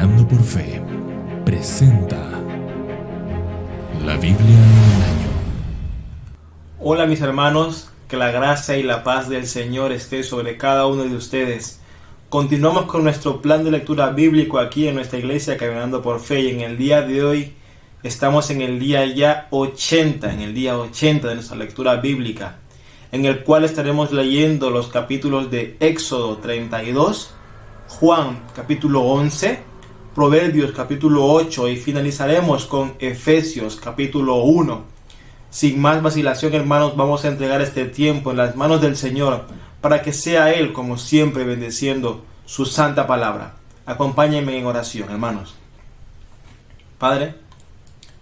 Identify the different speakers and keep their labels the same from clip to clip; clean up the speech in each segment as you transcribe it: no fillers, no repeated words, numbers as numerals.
Speaker 1: Caminando por Fe presenta la Biblia en un año.
Speaker 2: Hola mis hermanos, que la gracia y la paz del Señor esté sobre cada uno de ustedes. Continuamos con nuestro plan de lectura bíblico aquí en nuestra iglesia Caminando por Fe, y en el día de hoy estamos en el día ya 80, en el día 80 de nuestra lectura bíblica, en el cual estaremos leyendo los capítulos de Éxodo 32, Juan capítulo 11, Proverbios capítulo 8 y finalizaremos con Efesios capítulo 1. Sin más vacilación, hermanos, vamos a entregar este tiempo en las manos del Señor para que sea Él, como siempre, bendeciendo su santa palabra. Acompáñenme en oración, hermanos. Padre,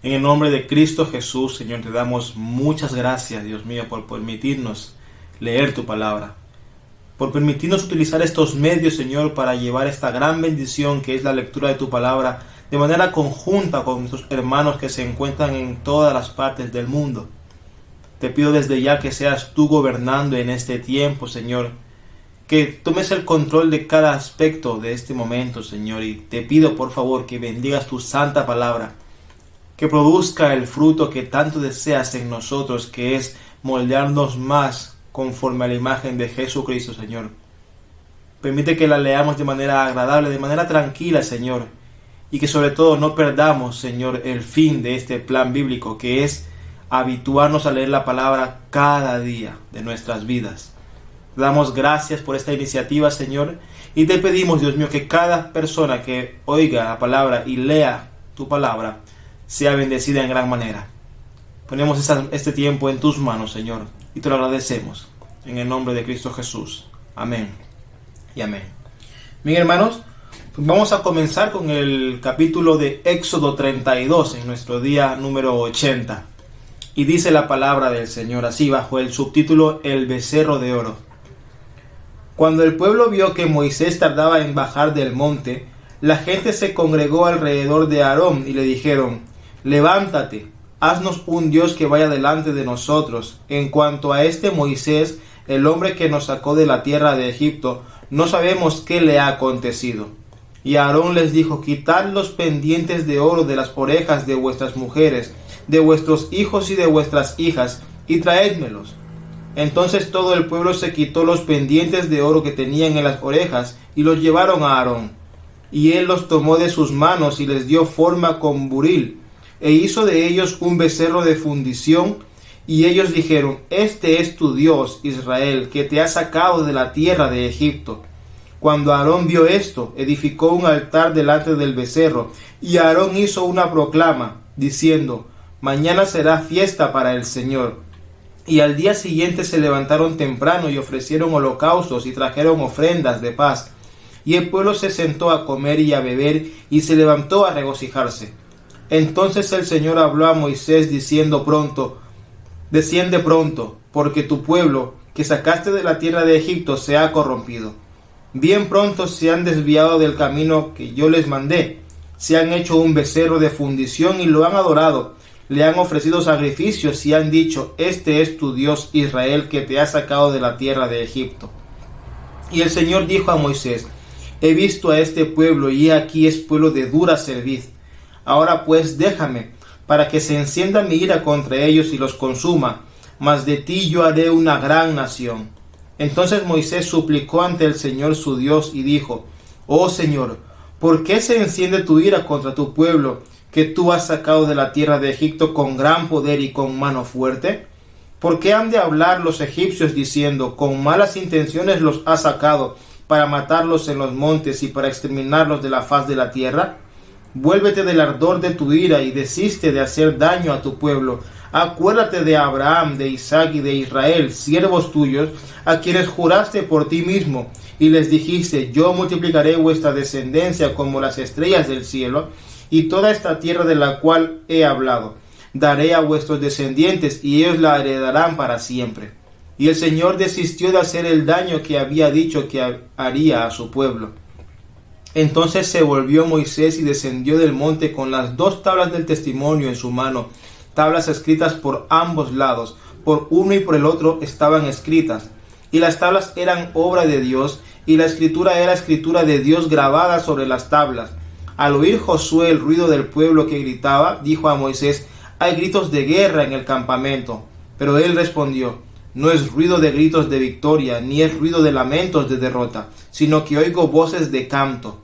Speaker 2: en el nombre de Cristo Jesús, Señor, te damos muchas gracias, Dios mío, por permitirnos leer tu palabra, por permitirnos utilizar estos medios, Señor, para llevar esta gran bendición que es la lectura de tu palabra de manera conjunta con nuestros hermanos que se encuentran en todas las partes del mundo. Te pido desde ya que seas tú gobernando en este tiempo, Señor, que tomes el control de cada aspecto de este momento, Señor, y te pido por favor que bendigas tu santa palabra, que produzca el fruto que tanto deseas en nosotros, que es moldearnos más conforme a la imagen de Jesucristo, Señor. Permite que la leamos de manera agradable, de manera tranquila, Señor, y que sobre todo no perdamos, Señor, el fin de este plan bíblico, que es habituarnos a leer la palabra cada día de nuestras vidas. Te damos gracias por esta iniciativa, Señor, y te pedimos, Dios mío, que cada persona que oiga la palabra y lea tu palabra sea bendecida en gran manera. Ponemos este tiempo en tus manos, Señor, y te lo agradecemos en el nombre de Cristo Jesús. Amén y amén. Bien, hermanos, pues vamos a comenzar con el capítulo de Éxodo 32 en nuestro día número 80. Y dice la palabra del Señor así, bajo el subtítulo El becerro de oro. Cuando el pueblo vio que Moisés tardaba en bajar del monte, la gente se congregó alrededor de Aarón y le dijeron: levántate, haznos un Dios que vaya delante de nosotros. En cuanto a este Moisés, el hombre que nos sacó de la tierra de Egipto, no sabemos qué le ha acontecido. Y Aarón les dijo: quitad los pendientes de oro de las orejas de vuestras mujeres, de vuestros hijos y de vuestras hijas, y traédmelos. Entonces todo el pueblo se quitó los pendientes de oro que tenían en las orejas, y los llevaron a Aarón. Y él los tomó de sus manos y les dio forma con buril, e hizo de ellos un becerro de fundición. Y ellos dijeron: este es tu Dios, Israel, que te ha sacado de la tierra de Egipto. Cuando Aarón vio esto, edificó un altar delante del becerro, y Aarón hizo una proclama, diciendo: mañana será fiesta para el Señor. Y al día siguiente se levantaron temprano y ofrecieron holocaustos y trajeron ofrendas de paz. Y el pueblo se sentó a comer y a beber, y se levantó a regocijarse. Entonces el Señor habló a Moisés diciendo: desciende pronto, porque tu pueblo, que sacaste de la tierra de Egipto, se ha corrompido. Bien pronto se han desviado del camino que yo les mandé. Se han hecho un becerro de fundición y lo han adorado. Le han ofrecido sacrificios y han dicho: este es tu Dios Israel, que te ha sacado de la tierra de Egipto. Y el Señor dijo a Moisés: he visto a este pueblo, y aquí es pueblo de dura cerviz. Ahora pues déjame, para que se encienda mi ira contra ellos y los consuma, mas de ti yo haré una gran nación. Entonces Moisés suplicó ante el Señor su Dios y dijo: oh Señor, ¿por qué se enciende tu ira contra tu pueblo, que tú has sacado de la tierra de Egipto con gran poder y con mano fuerte? ¿Por qué han de hablar los egipcios diciendo: con malas intenciones los has sacado, para matarlos en los montes y para exterminarlos de la faz de la tierra? Vuélvete del ardor de tu ira y desiste de hacer daño a tu pueblo. Acuérdate de Abraham, de Isaac y de Israel, siervos tuyos, a quienes juraste por ti mismo, y les dijiste: yo multiplicaré vuestra descendencia como las estrellas del cielo, y toda esta tierra de la cual he hablado daré a vuestros descendientes, y ellos la heredarán para siempre. Y el Señor desistió de hacer el daño que había dicho que haría a su pueblo. Entonces se volvió Moisés y descendió del monte con las 2 tablas del testimonio en su mano, tablas escritas por ambos lados, por uno y por el otro estaban escritas. Y las tablas eran obra de Dios, y la escritura era escritura de Dios grabada sobre las tablas. Al oír Josué el ruido del pueblo que gritaba, dijo a Moisés: hay gritos de guerra en el campamento. Pero él respondió: no es ruido de gritos de victoria, ni es ruido de lamentos de derrota, sino que oigo voces de canto.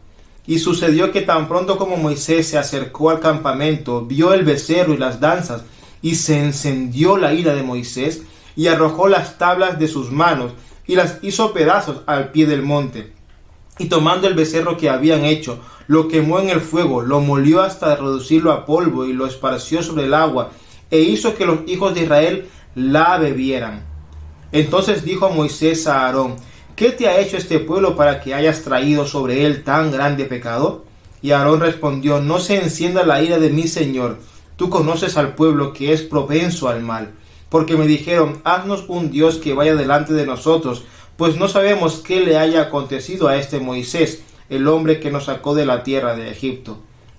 Speaker 2: Y sucedió que tan pronto como Moisés se acercó al campamento, vio el becerro y las danzas, y se encendió la ira de Moisés, y arrojó las tablas de sus manos, y las hizo pedazos al pie del monte. Y tomando el becerro que habían hecho, lo quemó en el fuego, lo molió hasta reducirlo a polvo, y lo esparció sobre el agua, e hizo que los hijos de Israel la bebieran. Entonces dijo Moisés a Aarón: ¿qué te ha hecho este pueblo para que hayas traído sobre él tan grande pecado? Y Aarón respondió: no se encienda la ira de mi señor. Tú conoces al pueblo que es propenso al mal. Porque me dijeron: haznos un Dios que vaya delante de nosotros, pues no sabemos qué le haya acontecido a este Moisés, el hombre que nos sacó de la tierra de Egipto.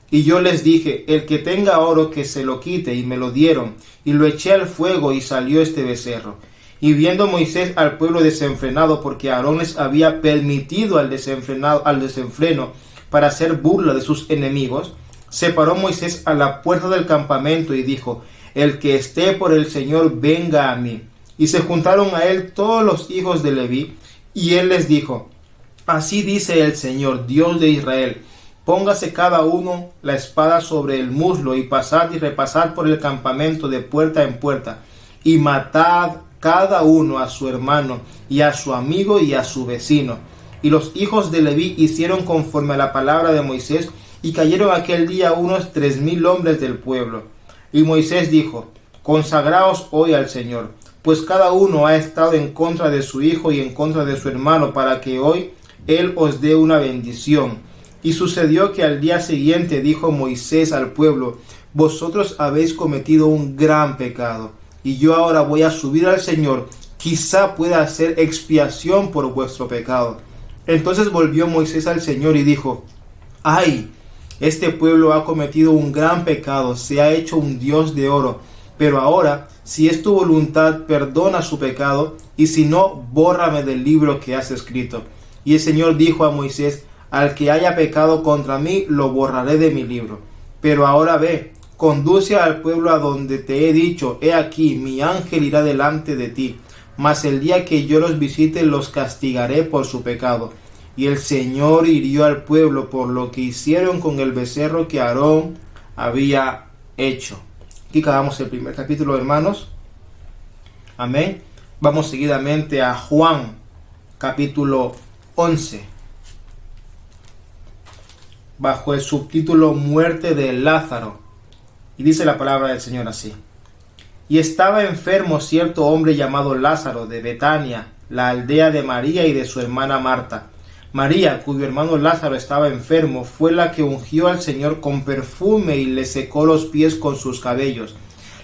Speaker 2: Y yo les dije: el que tenga oro que se lo quite, y me lo dieron, y lo eché al fuego, y salió este becerro. Y viendo Moisés al pueblo desenfrenado, porque Aarón les había permitido al desenfreno para hacer burla de sus enemigos, se paró Moisés a la puerta del campamento y dijo: el que esté por el Señor, venga a mí. Y se juntaron a él todos los hijos de Leví, y él les dijo: así dice el Señor, Dios de Israel: póngase cada uno la espada sobre el muslo, y pasad y repasad por el campamento de puerta en puerta, y matad cada uno a su hermano, y a su amigo, y a su vecino. Y los hijos de Leví hicieron conforme a la palabra de Moisés, y cayeron aquel día unos 3,000 hombres del pueblo. Y Moisés dijo: consagraos hoy al Señor, pues cada uno ha estado en contra de su hijo y en contra de su hermano, para que hoy él os dé una bendición. Y sucedió que al día siguiente dijo Moisés al pueblo: vosotros habéis cometido un gran pecado, y yo ahora voy a subir al Señor, quizá pueda hacer expiación por vuestro pecado. Entonces volvió Moisés al Señor y dijo: ¡ay! Este pueblo ha cometido un gran pecado, se ha hecho un dios de oro. Pero ahora, si es tu voluntad, perdona su pecado, y si no, bórrame del libro que has escrito. Y el Señor dijo a Moisés: al que haya pecado contra mí, lo borraré de mi libro. Pero ahora ve, conduce al pueblo a donde te he dicho: he aquí, mi ángel irá delante de ti, mas el día que yo los visite los castigaré por su pecado. Y el Señor hirió al pueblo por lo que hicieron con el becerro que Aarón había hecho. Aquí acabamos el primer capítulo, hermanos. Amén. Vamos seguidamente a Juan, capítulo 11. Bajo el subtítulo Muerte de Lázaro. Y dice la palabra del Señor así: y estaba enfermo cierto hombre llamado Lázaro, de Betania, la aldea de María y de su hermana Marta. María, cuyo hermano Lázaro estaba enfermo, fue la que ungió al Señor con perfume y le secó los pies con sus cabellos.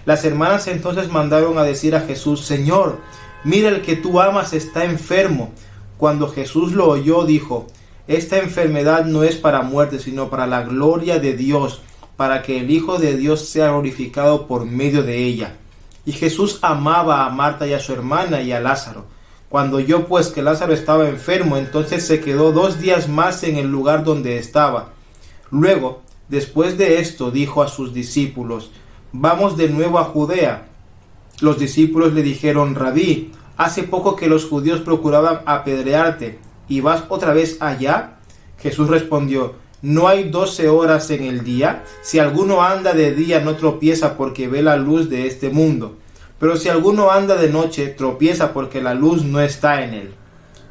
Speaker 2: Las hermanas entonces mandaron a decir a Jesús: Señor, mira, el que tú amas está enfermo. Cuando Jesús lo oyó, dijo: esta enfermedad no es para muerte, sino para la gloria de Dios, para que el Hijo de Dios sea glorificado por medio de ella. Y Jesús amaba a Marta y a su hermana y a Lázaro. Cuando oyó pues que Lázaro estaba enfermo, entonces se quedó 2 días más en el lugar donde estaba. Luego, después de esto, dijo a sus discípulos: vamos de nuevo a Judea. Los discípulos le dijeron: Rabí, hace poco que los judíos procuraban apedrearte, ¿y vas otra vez allá? Jesús respondió: ¿no hay 12 horas en el día? Si alguno anda de día no tropieza porque ve la luz de este mundo. Pero si alguno anda de noche, tropieza porque la luz no está en él.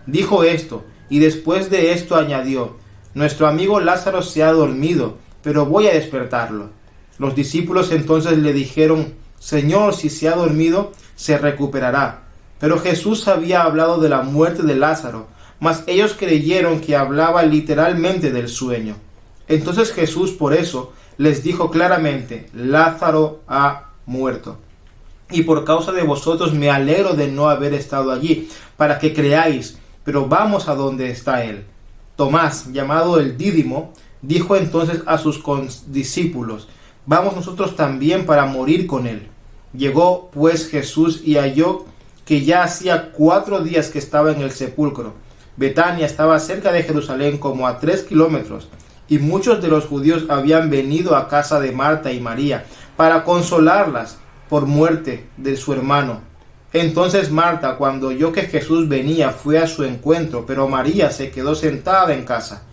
Speaker 2: Dijo esto, y después de esto añadió: nuestro amigo Lázaro se ha dormido, pero voy a despertarlo. Los discípulos entonces le dijeron: Señor, si se ha dormido, se recuperará. Pero Jesús había hablado de la muerte de Lázaro, mas ellos creyeron que hablaba literalmente del sueño. Entonces Jesús por eso les dijo claramente: Lázaro ha muerto. Y por causa de vosotros me alegro de no haber estado allí, para que creáis, pero vamos a donde está él. Tomás, llamado el Dídimo, dijo entonces a sus discípulos: vamos nosotros también para morir con él. Llegó pues Jesús y halló que ya hacía 4 días que estaba en el sepulcro. Betania estaba cerca de Jerusalén como a 3 kilómetros, y muchos de los judíos habían venido a casa de Marta y María para consolarlas por muerte de su hermano. Entonces Marta, cuando oyó que Jesús venía, fue a su encuentro, pero María se quedó sentada en casa.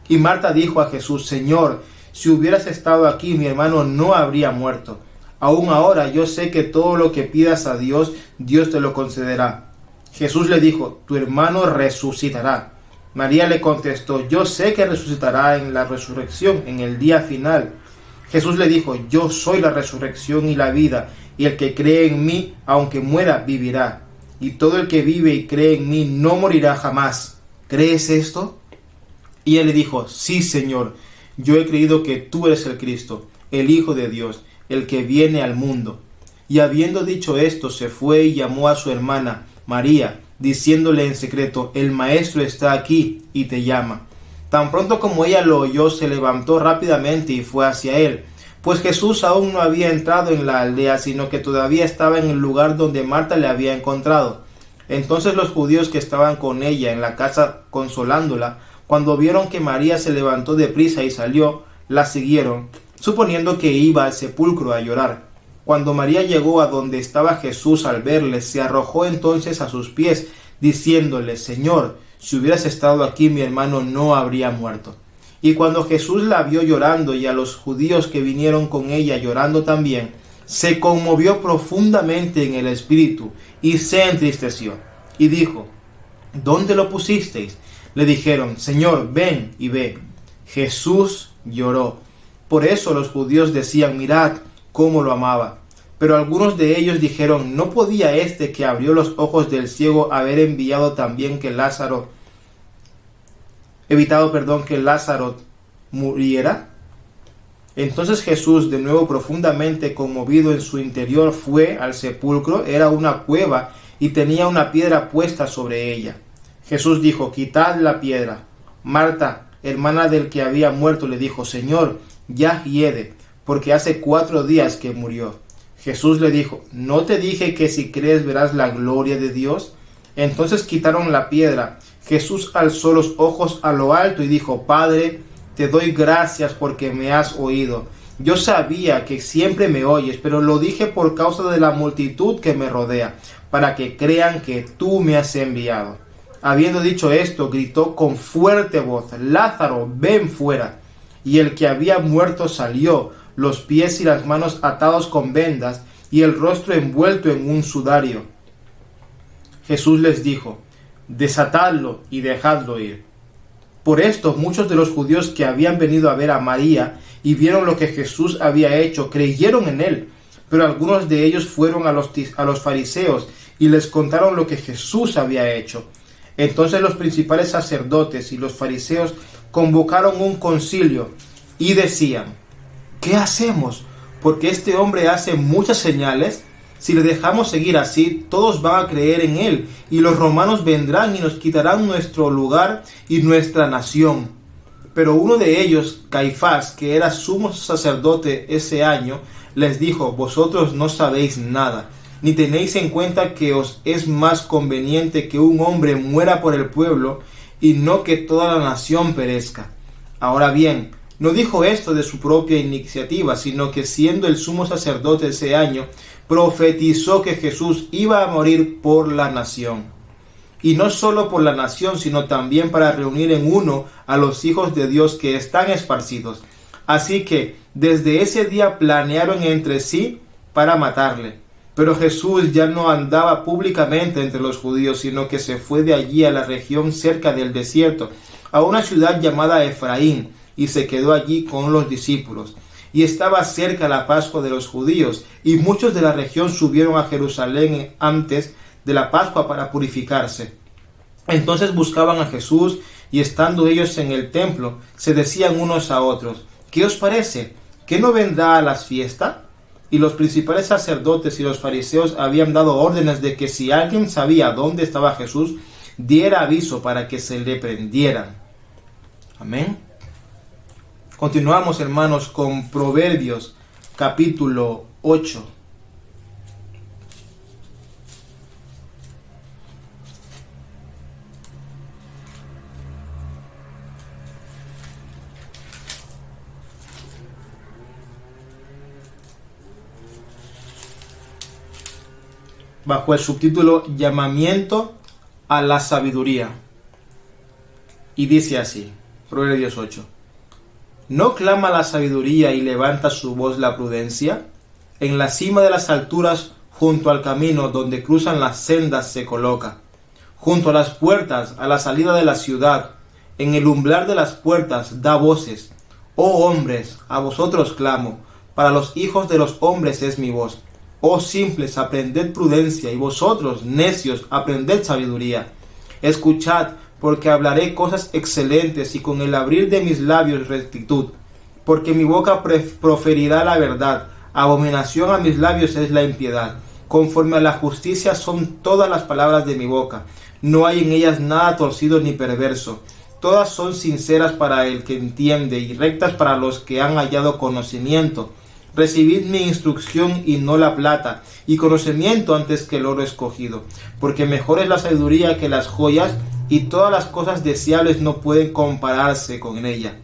Speaker 2: Y Marta dijo a Jesús: Señor, si hubieras estado aquí, mi hermano no habría muerto. Aún ahora yo sé que todo lo que pidas a Dios, Dios te lo concederá. Jesús le dijo: tu hermano resucitará. María le contestó: yo sé que resucitará en la resurrección, en el día final. Jesús le dijo: yo soy la resurrección y la vida, y el que cree en mí, aunque muera, vivirá. Y todo el que vive y cree en mí no morirá jamás. ¿Crees esto? Y él le dijo: sí, Señor, yo he creído que tú eres el Cristo, el Hijo de Dios, el que viene al mundo. Y habiendo dicho esto, se fue y llamó a su hermana María, diciéndole en secreto: el Maestro está aquí y te llama. Tan pronto como ella lo oyó, se levantó rápidamente y fue hacia él, pues Jesús aún no había entrado en la aldea, sino que todavía estaba en el lugar donde Marta le había encontrado. Entonces los judíos que estaban con ella en la casa consolándola, cuando vieron que María se levantó deprisa y salió, la siguieron, suponiendo que iba al sepulcro a llorar. Cuando María llegó a donde estaba Jesús, al verle, se arrojó entonces a sus pies, diciéndole: Señor, si hubieras estado aquí, mi hermano no habría muerto. Y cuando Jesús la vio llorando, y a los judíos que vinieron con ella llorando también, se conmovió profundamente en el espíritu, y se entristeció, y dijo: ¿dónde lo pusisteis? Le dijeron: Señor, ven y ve. Jesús lloró. Por eso los judíos decían: mirad cómo lo amaba. Pero algunos de ellos dijeron: ¿no podía este que abrió los ojos del ciego haber evitado también que Lázaro muriera? Entonces Jesús, de nuevo profundamente conmovido en su interior, fue al sepulcro. Era una cueva y tenía una piedra puesta sobre ella. Jesús dijo: quitad la piedra. Marta, hermana del que había muerto, le dijo: Señor, ya hiede, porque hace 4 días que murió. Jesús le dijo: ¿no te dije que si crees verás la gloria de Dios? Entonces quitaron la piedra. Jesús alzó los ojos a lo alto y dijo: Padre, te doy gracias porque me has oído. Yo sabía que siempre me oyes, pero lo dije por causa de la multitud que me rodea, para que crean que tú me has enviado. Habiendo dicho esto, gritó con fuerte voz: Lázaro, ven fuera. Y el que había muerto salió, los pies y las manos atados con vendas, y el rostro envuelto en un sudario. Jesús les dijo: desatadlo y dejadlo ir. Por esto muchos de los judíos que habían venido a ver a María y vieron lo que Jesús había hecho, creyeron en él. Pero algunos de ellos fueron a los fariseos y les contaron lo que Jesús había hecho. Entonces los principales sacerdotes y los fariseos convocaron un concilio y decían: ¿qué hacemos? Porque este hombre hace muchas señales. Si le dejamos seguir así, todos van a creer en él, y los romanos vendrán y nos quitarán nuestro lugar y nuestra nación. Pero uno de ellos, Caifás, que era sumo sacerdote ese año, les dijo: vosotros no sabéis nada, ni tenéis en cuenta que os es más conveniente que un hombre muera por el pueblo, y no que toda la nación perezca. Ahora bien, no dijo esto de su propia iniciativa, sino que siendo el sumo sacerdote ese año, profetizó que Jesús iba a morir por la nación. Y no solo por la nación, sino también para reunir en uno a los hijos de Dios que están esparcidos. Así que desde ese día planearon entre sí para matarle. Pero Jesús ya no andaba públicamente entre los judíos, sino que se fue de allí a la región cerca del desierto, a una ciudad llamada Efraín, y se quedó allí con los discípulos. Y estaba cerca la Pascua de los judíos, y muchos de la región subieron a Jerusalén antes de la Pascua para purificarse. Entonces buscaban a Jesús, y estando ellos en el templo, se decían unos a otros: ¿qué os parece? ¿Que no vendrá a las fiestas? Y los principales sacerdotes y los fariseos habían dado órdenes de que si alguien sabía dónde estaba Jesús, diera aviso para que se le prendieran. Amén. Continuamos, hermanos, con Proverbios capítulo 8. bajo el subtítulo Llamamiento a la sabiduría. Y dice así, Proverbios 8. ¿No clama la sabiduría y levanta su voz la prudencia? En la cima de las alturas, junto al camino donde cruzan las sendas se coloca. Junto a las puertas, a la salida de la ciudad, en el umbral de las puertas da voces. Oh hombres, a vosotros clamo, para los hijos de los hombres es mi voz. Oh simples, aprended prudencia, y vosotros, necios, aprended sabiduría. Escuchad, porque hablaré cosas excelentes, y con el abrir de mis labios rectitud. Porque mi boca proferirá la verdad, abominación a mis labios es la impiedad. Conforme a la justicia son todas las palabras de mi boca, no hay en ellas nada torcido ni perverso. Todas son sinceras para el que entiende, y rectas para los que han hallado conocimiento. Recibid mi instrucción y no la plata, y conocimiento antes que el oro escogido, porque mejor es la sabiduría que las joyas, y todas las cosas deseables no pueden compararse con ella.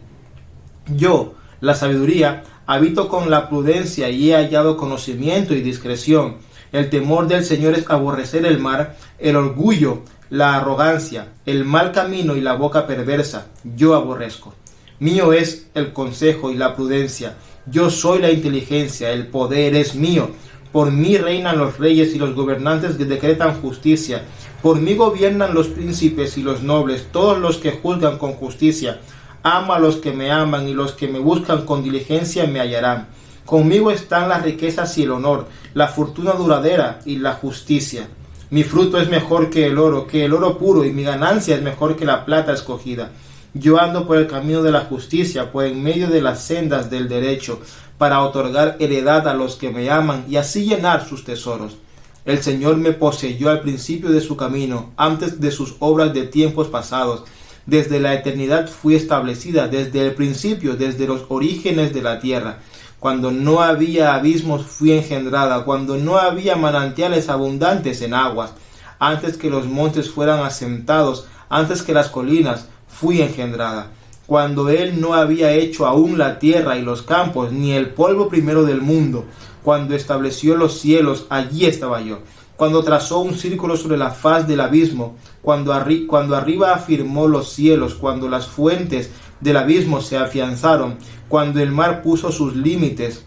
Speaker 2: Yo, la sabiduría, habito con la prudencia y he hallado conocimiento y discreción. El temor del Señor es aborrecer el mal, el orgullo, la arrogancia, el mal camino y la boca perversa, yo aborrezco. Mío es el consejo y la prudencia, yo soy la inteligencia, el poder es mío. Por mí reinan los reyes y los gobernantes que decretan justicia. Por mí gobiernan los príncipes y los nobles, todos los que juzgan con justicia. Amo a los que me aman, y los que me buscan con diligencia me hallarán. Conmigo están las riquezas y el honor, la fortuna duradera y la justicia. Mi fruto es mejor que el oro puro, y mi ganancia es mejor que la plata escogida. Yo ando por el camino de la justicia, por en medio de las sendas del derecho, para otorgar heredad a los que me aman y así llenar sus tesoros. El Señor me poseyó al principio de su camino, antes de sus obras de tiempos pasados. Desde la eternidad fui establecida, desde el principio, desde los orígenes de la tierra. Cuando no había abismos fui engendrada, cuando no había manantiales abundantes en aguas. Antes que los montes fueran asentados, antes que las colinas, fui engendrada. Cuando él no había hecho aún la tierra y los campos, ni el polvo primero del mundo. Cuando estableció los cielos, allí estaba yo. Cuando trazó un círculo sobre la faz del abismo, cuando arriba afirmó los cielos, cuando las fuentes del abismo se afianzaron, cuando el mar puso sus límites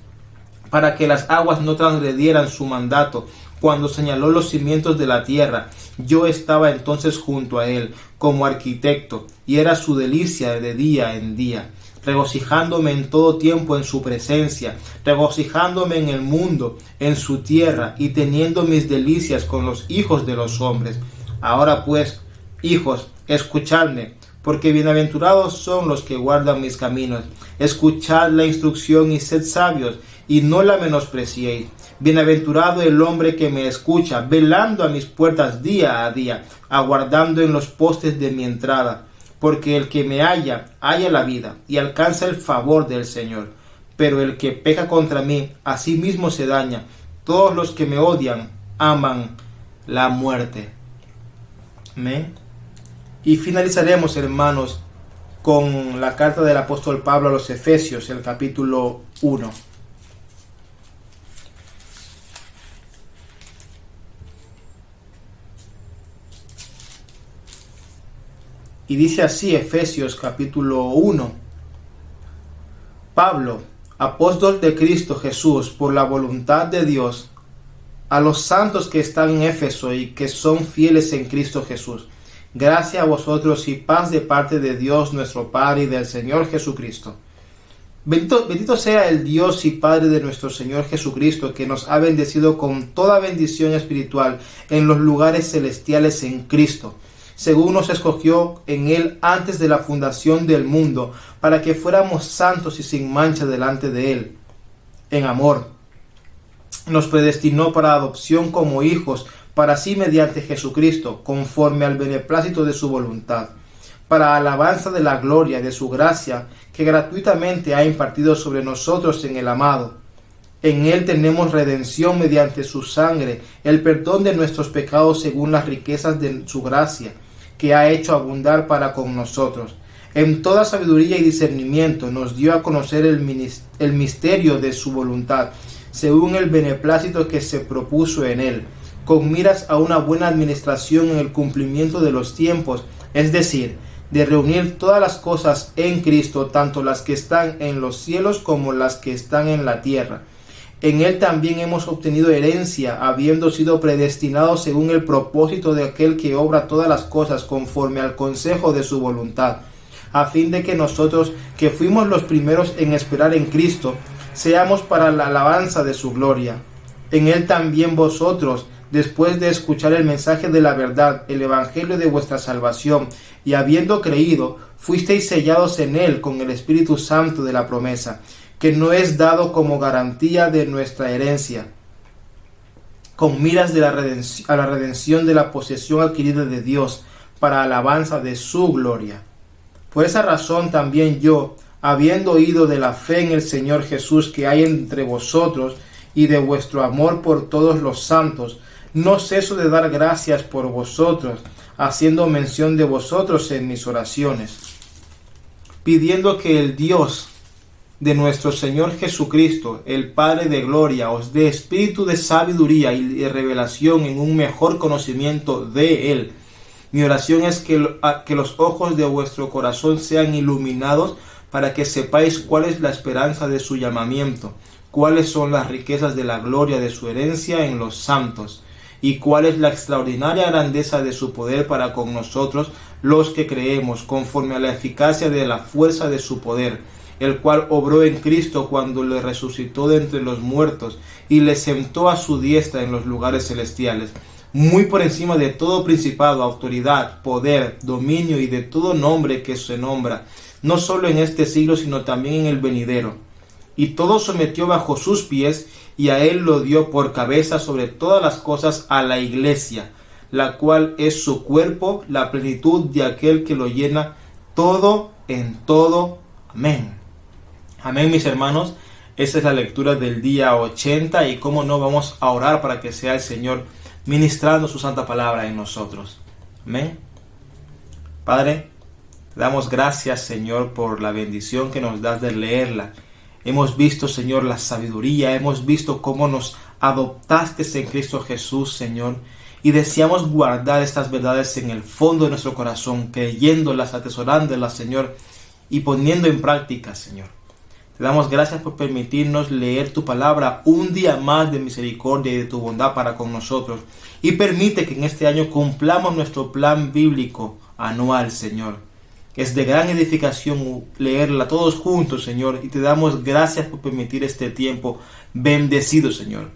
Speaker 2: para que las aguas no transgredieran su mandato, cuando señaló los cimientos de la tierra, yo estaba entonces junto a él como arquitecto, y era su delicia de día en día, regocijándome en todo tiempo en su presencia, regocijándome en el mundo, en su tierra, y teniendo mis delicias con los hijos de los hombres. Ahora pues, hijos, escuchadme, porque bienaventurados son los que guardan mis caminos. Escuchad la instrucción y sed sabios, y no la menospreciéis. Bienaventurado el hombre que me escucha, velando a mis puertas día a día, aguardando en los postes de mi entrada. Porque el que me halla la vida, y alcanza el favor del Señor. Pero el que peca contra mí, a sí mismo se daña. Todos los que me odian aman la muerte. Amén. Y finalizaremos, hermanos, con la carta del apóstol Pablo a los Efesios, el capítulo 1. Y dice así Efesios capítulo 1. Pablo, apóstol de Cristo Jesús, por la voluntad de Dios, a los santos que están en Éfeso y que son fieles en Cristo Jesús. Gracia a vosotros y paz de parte de Dios nuestro Padre y del Señor Jesucristo. Bendito sea el Dios y Padre de nuestro Señor Jesucristo, que nos ha bendecido con toda bendición espiritual en los lugares celestiales en Cristo, según nos escogió en Él antes de la fundación del mundo, para que fuéramos santos y sin mancha delante de Él. En amor, nos predestinó para adopción como hijos, para sí mediante Jesucristo, conforme al beneplácito de su voluntad, para alabanza de la gloria de su gracia, que gratuitamente ha impartido sobre nosotros en el amado. En Él tenemos redención mediante su sangre, el perdón de nuestros pecados según las riquezas de su gracia, que ha hecho abundar para con nosotros. En toda sabiduría y discernimiento nos dio a conocer el misterio de su voluntad, según el beneplácito que se propuso en Él, con miras a una buena administración en el cumplimiento de los tiempos, es decir, de reunir todas las cosas en Cristo, tanto las que están en los cielos como las que están en la tierra. En Él también hemos obtenido herencia, habiendo sido predestinados según el propósito de aquel que obra todas las cosas conforme al consejo de su voluntad, a fin de que nosotros, que fuimos los primeros en esperar en Cristo, seamos para la alabanza de su gloria. En Él también vosotros, después de escuchar el mensaje de la verdad, el evangelio de vuestra salvación, y habiendo creído, fuisteis sellados en Él con el Espíritu Santo de la promesa, que no es dado como garantía de nuestra herencia, con miras de a la redención de la posesión adquirida de Dios, para alabanza de su gloria. Por esa razón también yo, habiendo oído de la fe en el Señor Jesús que hay entre vosotros, y de vuestro amor por todos los santos, no ceso de dar gracias por vosotros, haciendo mención de vosotros en mis oraciones, pidiendo que el Dios de nuestro Señor Jesucristo, el Padre de gloria, os dé espíritu de sabiduría y de revelación en un mejor conocimiento de Él. Mi oración es que los ojos de vuestro corazón sean iluminados para que sepáis cuál es la esperanza de su llamamiento, cuáles son las riquezas de la gloria de su herencia en los santos, y cuál es la extraordinaria grandeza de su poder para con nosotros los que creemos, conforme a la eficacia de la fuerza de su poder, el cual obró en Cristo cuando le resucitó de entre los muertos y le sentó a su diestra en los lugares celestiales, muy por encima de todo principado, autoridad, poder, dominio y de todo nombre que se nombra, no solo en este siglo, sino también en el venidero. Y todo sometió bajo sus pies, y a él lo dio por cabeza sobre todas las cosas a la iglesia, la cual es su cuerpo, la plenitud de aquel que lo llena todo en todo. Amén. Amén, mis hermanos. Esa es la lectura del día 80 y cómo no vamos a orar para que sea el Señor ministrando su santa palabra en nosotros. Amén. Padre, te damos gracias, Señor, por la bendición que nos das de leerla. Hemos visto, Señor, la sabiduría, hemos visto cómo nos adoptaste en Cristo Jesús, Señor, y deseamos guardar estas verdades en el fondo de nuestro corazón, creyéndolas, atesorándolas, Señor, y poniendo en práctica, Señor. Te damos gracias por permitirnos leer tu palabra un día más de misericordia y de tu bondad para con nosotros, y permite que en este año cumplamos nuestro plan bíblico anual, Señor. Es de gran edificación leerla todos juntos, Señor, y te damos gracias por permitir este tiempo bendecido, Señor.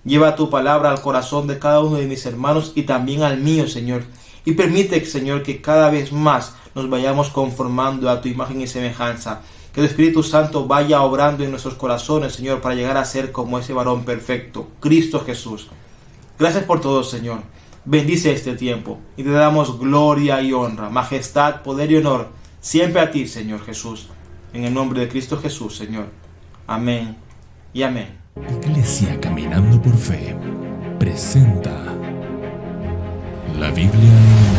Speaker 2: Lleva tu palabra al corazón de cada uno de mis hermanos y también al mío, Señor, y permite, Señor, que cada vez más nos vayamos conformando a tu imagen y semejanza, que el Espíritu Santo vaya obrando en nuestros corazones, Señor, para llegar a ser como ese varón perfecto, Cristo Jesús. Gracias por todo, Señor. Bendice este tiempo y te damos gloria y honra, majestad, poder y honor siempre a ti, Señor Jesús. En el nombre de Cristo Jesús, Señor. Amén y amén.
Speaker 1: Iglesia Caminando por Fe presenta la Biblia en